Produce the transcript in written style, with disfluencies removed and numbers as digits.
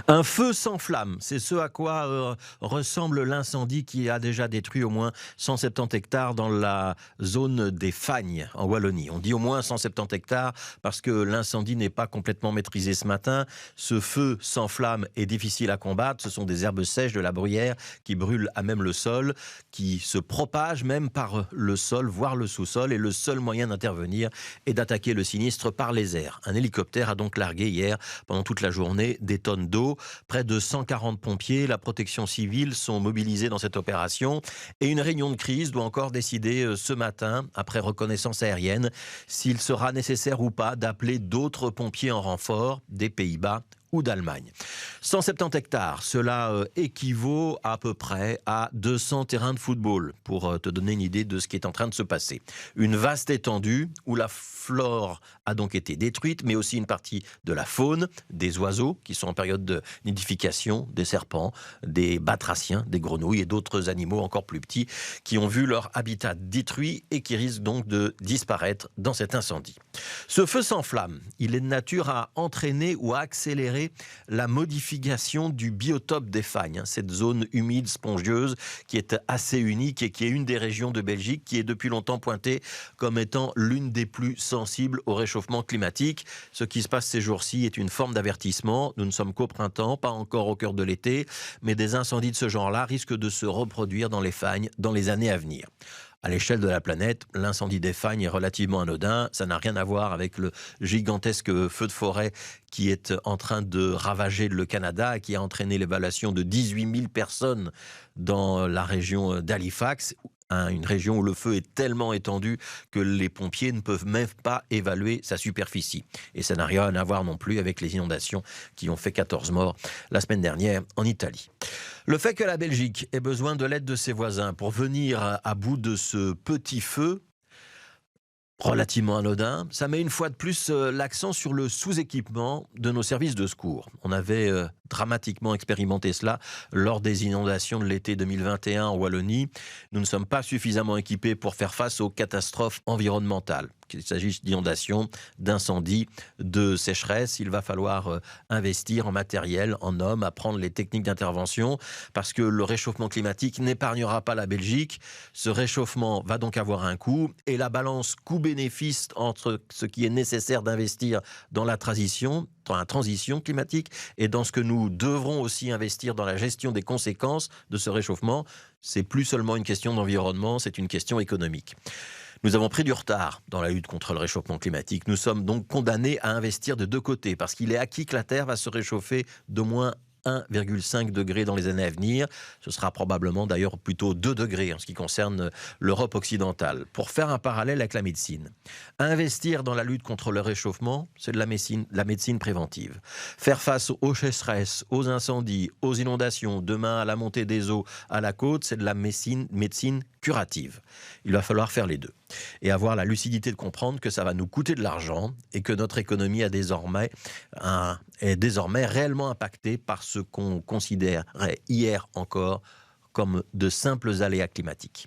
Un feu sans flamme, c'est ce à quoi ressemble l'incendie qui a déjà détruit au moins 170 hectares dans la zone des Fagnes, en Wallonie. On dit au moins 170 hectares parce que l'incendie n'est pas complètement maîtrisé ce matin. Ce feu sans flamme est difficile à combattre. Ce sont des herbes sèches de la bruyère qui brûlent à même le sol, qui se propagent même par le sol, voire le sous-sol. Et le seul moyen d'intervenir est d'attaquer le sinistre par les airs. Un hélicoptère a donc largué hier, pendant toute la journée, des tonnes d'eau. Près de 140 pompiers, la protection civile sont mobilisés dans cette opération. Et une réunion de crise doit encore décider ce matin, après reconnaissance aérienne, s'il sera nécessaire ou pas d'appeler d'autres pompiers en renfort des Pays-Bas ou d'Allemagne. 170 hectares, cela équivaut à peu près à 200 terrains de football, pour te donner une idée de ce qui est en train de se passer. Une vaste étendue où la flore a donc été détruite, mais aussi une partie de la faune, des oiseaux qui sont en période de nidification, des serpents, des batraciens, des grenouilles et d'autres animaux encore plus petits qui ont vu leur habitat détruit et qui risquent donc de disparaître dans cet incendie. Ce feu sans flamme, il est de nature à entraîner ou à accélérer la modification du biotope des Fagnes, cette zone humide, spongieuse, qui est assez unique et qui est une des régions de Belgique qui est depuis longtemps pointée comme étant l'une des plus sensibles au réchauffement climatique. Ce qui se passe ces jours-ci est une forme d'avertissement. Nous ne sommes qu'au printemps, pas encore au cœur de l'été, mais des incendies de ce genre-là risquent de se reproduire dans les Fagnes dans les années à venir. À l'échelle de la planète, l'incendie des Fagnes est relativement anodin. Ça n'a rien à voir avec le gigantesque feu de forêt qui est en train de ravager le Canada et qui a entraîné l'évaluation de 18 000 personnes dans la région d'Halifax. Une région où le feu est tellement étendu que les pompiers ne peuvent même pas évaluer sa superficie. Et ça n'a rien à voir non plus avec les inondations qui ont fait 14 morts la semaine dernière en Italie. Le fait que la Belgique ait besoin de l'aide de ses voisins pour venir à bout de ce petit feu, relativement anodin, ça met une fois de plus l'accent sur le sous-équipement de nos services de secours. On avait dramatiquement expérimenté cela lors des inondations de l'été 2021 en Wallonie. Nous ne sommes pas suffisamment équipés pour faire face aux catastrophes environnementales. Qu'il s'agisse d'inondations, d'incendies, de sécheresse, il va falloir investir en matériel, en hommes, apprendre les techniques d'intervention, parce que le réchauffement climatique n'épargnera pas la Belgique. Ce réchauffement va donc avoir un coût, et la balance coût-bénéfice entre ce qui est nécessaire d'investir dans la transition climatique et dans ce que nous devrons aussi investir dans la gestion des conséquences de ce réchauffement, c'est plus seulement une question d'environnement, c'est une question économique. Nous avons pris du retard dans la lutte contre le réchauffement climatique. Nous sommes donc condamnés à investir de deux côtés parce qu'il est acquis que la Terre va se réchauffer d'au moins 1,5 degré dans les années à venir. Ce sera probablement d'ailleurs plutôt 2 degrés en ce qui concerne l'Europe occidentale. Pour faire un parallèle avec la médecine, investir dans la lutte contre le réchauffement, c'est de la médecine préventive. Faire face aux sécheresses, aux incendies, aux inondations, demain à la montée des eaux à la côte, c'est de la médecine curative. Il va falloir faire les deux et avoir la lucidité de comprendre que ça va nous coûter de l'argent et que notre économie est désormais réellement impactée par ce qu'on considérait hier encore comme de simples aléas climatiques.